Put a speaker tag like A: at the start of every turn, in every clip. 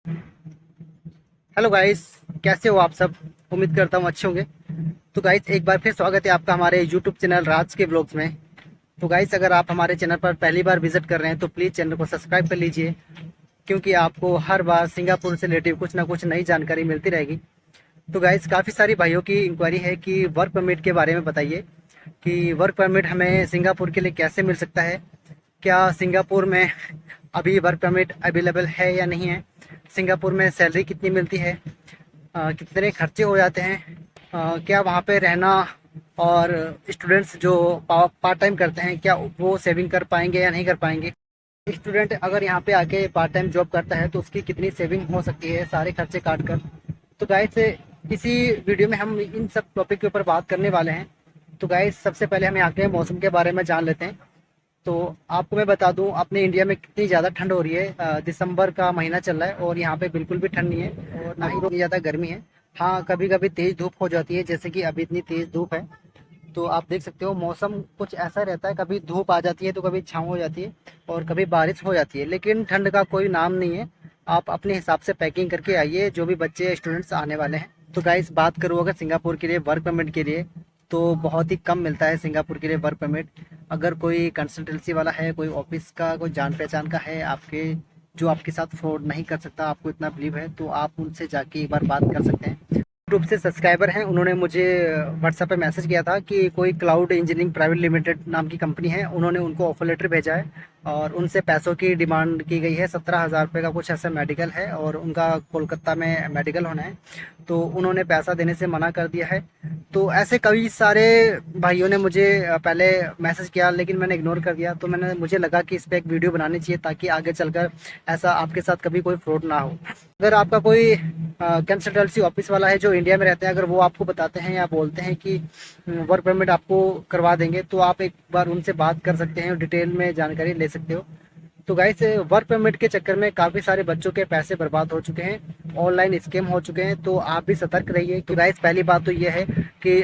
A: Hello guys, कैसे हो आप सब। उम्मीद करता हूँ अच्छे होंगे। तो गाइस, एक बार फिर स्वागत है आपका हमारे यूट्यूब चैनल राज के ब्लॉग्स में। तो गाइस, अगर आप हमारे चैनल पर पहली बार विजिट कर रहे हैं तो प्लीज़ चैनल को सब्सक्राइब कर लीजिए, क्योंकि आपको हर बार सिंगापुर से रिलेटिव कुछ ना कुछ नई जानकारी मिलती रहेगी। तो गाइस, काफ़ी सारी भाइयों की इंक्वायरी है कि वर्क परमिट के बारे में बताइए कि वर्क परमिट हमें सिंगापुर के लिए कैसे मिल सकता है। क्या सिंगापुर में अभी वर्क परमिट अवेलेबल है या नहीं है। सिंगापुर में सैलरी कितनी मिलती है, कितने खर्चे हो जाते हैं, क्या वहाँ पे रहना और स्टूडेंट्स जो पार्ट टाइम करते हैं क्या वो सेविंग कर पाएंगे या नहीं कर पाएंगे। स्टूडेंट अगर यहाँ पे आके पार्ट टाइम जॉब करता है तो उसकी कितनी सेविंग हो सकती है सारे खर्चे काट कर। तो गाइस, इसी वीडियो में हम इन सब टॉपिक के ऊपर बात करने वाले हैं। तो गाइस, सबसे पहले हम यहाँ के मौसम के बारे में जान लेते हैं। तो आपको मैं बता दूं, अपने इंडिया में कितनी ज़्यादा ठंड हो रही है। दिसंबर का महीना चल रहा है और यहाँ पे बिल्कुल भी ठंड नहीं है और ना ही इतनी ज़्यादा गर्मी है। हाँ, कभी कभी तेज़ धूप हो जाती है, जैसे कि अभी इतनी तेज़ धूप है। तो आप देख सकते हो मौसम कुछ ऐसा रहता है, कभी धूप आ जाती है तो कभी छाँव हो जाती है और कभी बारिश हो जाती है, लेकिन ठंड का कोई नाम नहीं है। आप अपने हिसाब से पैकिंग करके आइए, जो भी बच्चे स्टूडेंट्स आने वाले हैं। तो गाइस, बात करूँ अगर सिंगापुर के लिए वर्क परमिट के लिए, तो बहुत ही कम मिलता है सिंगापुर के लिए वर्क परमिट। अगर कोई कंसल्टेंसी वाला है, कोई ऑफिस का कोई जान पहचान का है आपके, जो आपके साथ फ्रॉड नहीं कर सकता, आपको इतना बिलीव है, तो आप उनसे जाके एक बार बात कर सकते हैं। ग्रुप से सब्सक्राइबर हैं, उन्होंने मुझे व्हाट्सएप पे मैसेज किया था कि कोई क्लाउड इंजीनियरिंग प्राइवेट लिमिटेड नाम की कंपनी है, उन्होंने उनको ऑफर लेटर भेजा है और उनसे पैसों की डिमांड की गई है। 17,000 रुपये का कुछ ऐसा मेडिकल है और उनका कोलकाता में मेडिकल होना है, तो उन्होंने पैसा देने से मना कर दिया है। तो ऐसे कई सारे भाइयों ने मुझे पहले मैसेज किया, लेकिन मैंने इग्नोर कर दिया। तो मुझे लगा कि इस पर एक वीडियो बनानी चाहिए ताकि आगे चलकर ऐसा आपके साथ कभी कोई फ्रॉड ना हो। अगर आपका कोई कंसल्टेंसी ऑफिस वाला है जो इंडिया में रहते हैं, अगर वो आपको बताते हैं या बोलते हैं कि वर्क परमिट आपको करवा देंगे, तो आप एक बार उनसे बात कर सकते हैं और डिटेल में जानकारी ले सकते हो। तो गाइस, वर्क परमिट के चक्कर में काफ़ी सारे बच्चों के पैसे बर्बाद हो चुके हैं, ऑनलाइन स्कैम हो चुके हैं, तो आप भी सतर्क रहिए। तो गाइस, पहली बात तो ये है कि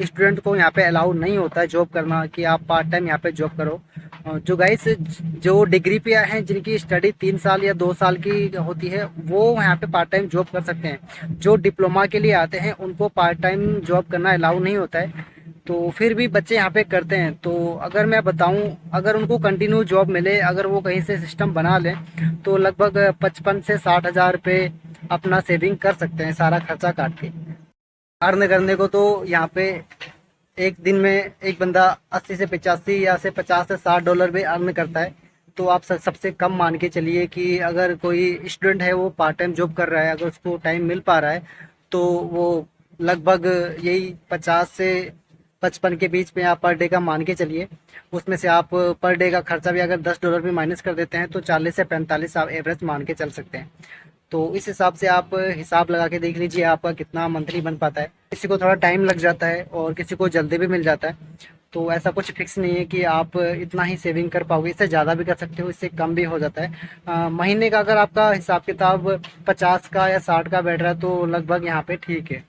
A: स्टूडेंट को यहाँ पे अलाउ नहीं होता है जॉब करना, कि आप पार्ट टाइम यहाँ पे जॉब करो। जो गाइस, जो डिग्री पे हैं, जिनकी स्टडी 3 साल या 2 साल की होती है, वो यहाँ पे पार्ट टाइम जॉब कर सकते हैं। जो डिप्लोमा के लिए आते हैं उनको पार्ट टाइम जॉब करना अलाउ नहीं होता है, तो फिर भी बच्चे यहाँ पे करते हैं। तो अगर मैं बताऊं, अगर उनको कंटिन्यू जॉब मिले, अगर वो कहीं से सिस्टम बना लें, तो लगभग 55 से 60 हज़ार रुपये अपना सेविंग कर सकते हैं सारा खर्चा काट के। अर्न करने को तो यहाँ पे एक दिन में एक बंदा 80 से 85 या से 50 से 60 डॉलर भी अर्न करता है। तो आप सबसे कम मान के चलिए कि अगर कोई स्टूडेंट है वो पार्ट टाइम जॉब कर रहा है, अगर उसको टाइम मिल पा रहा है, तो वो लगभग यही 50 से 55 के बीच में आप पर डे का मान के चलिए। उसमें से आप पर डे का खर्चा भी अगर 10 डॉलर भी माइनस कर देते हैं तो 40 से 45 आप एवरेज मान के चल सकते हैं। तो इस हिसाब से आप हिसाब लगा के देख लीजिए आपका कितना मंथली बन पाता है। किसी को थोड़ा टाइम लग जाता है और किसी को जल्दी भी मिल जाता है। तो ऐसा कुछ फिक्स नहीं है कि आप इतना ही सेविंग कर पाओगे, इससे ज़्यादा भी कर सकते हो, इससे कम भी हो जाता है। महीने का अगर आपका हिसाब किताब 50 का या 60 का बैठ रहा है तो लगभग यहाँ पे ठीक है।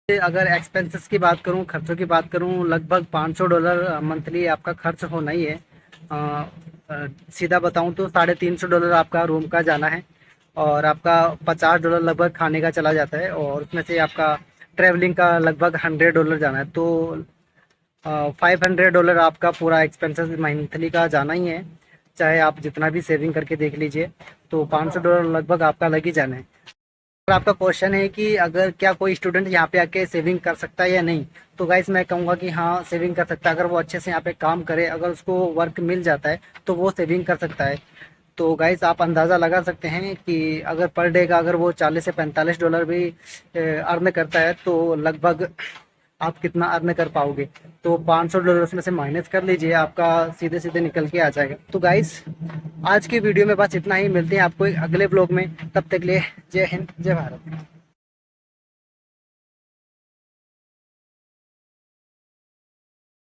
A: अगर एक्सपेंसेस की बात करूँ, खर्चों की बात करूँ, लगभग 500 डॉलर मंथली आपका खर्च होना ही है। अ, सीधा बताऊँ तो 350 डॉलर आपका रूम का जाना है और आपका 50 डॉलर लगभग खाने का चला जाता है और उसमें से आपका ट्रैवलिंग का लगभग 100 डॉलर जाना है। तो 500 डॉलर आपका पूरा एक्सपेंसेस मंथली का जाना ही है, चाहे आप जितना भी सेविंग करके देख लीजिए। तो 500 डॉलर लगभग आपका लग ही जाना है। अगर आपका क्वेश्चन है कि अगर क्या कोई स्टूडेंट यहाँ पे आके सेविंग कर सकता है या नहीं, तो गाइस मैं कहूँगा कि हाँ, सेविंग कर सकता है। अगर वो अच्छे से यहाँ पे काम करे, अगर उसको वर्क मिल जाता है, तो वो सेविंग कर सकता है। तो गाइस, आप अंदाज़ा लगा सकते हैं कि अगर पर डे का अगर वो 40 से 45 डॉलर भी अर्न करता है, तो लगभग आप कितना अर्न कर पाओगे। तो 500 डॉलर उसमें से माइनस कर लीजिए, आपका सीधे सीधे निकल के आ जाएगा। तो गाइस, आज की वीडियो में बस इतना ही। मिलते हैं आपको एक अगले ब्लॉग में, तब तक के लिए जय हिंद, जय भारत।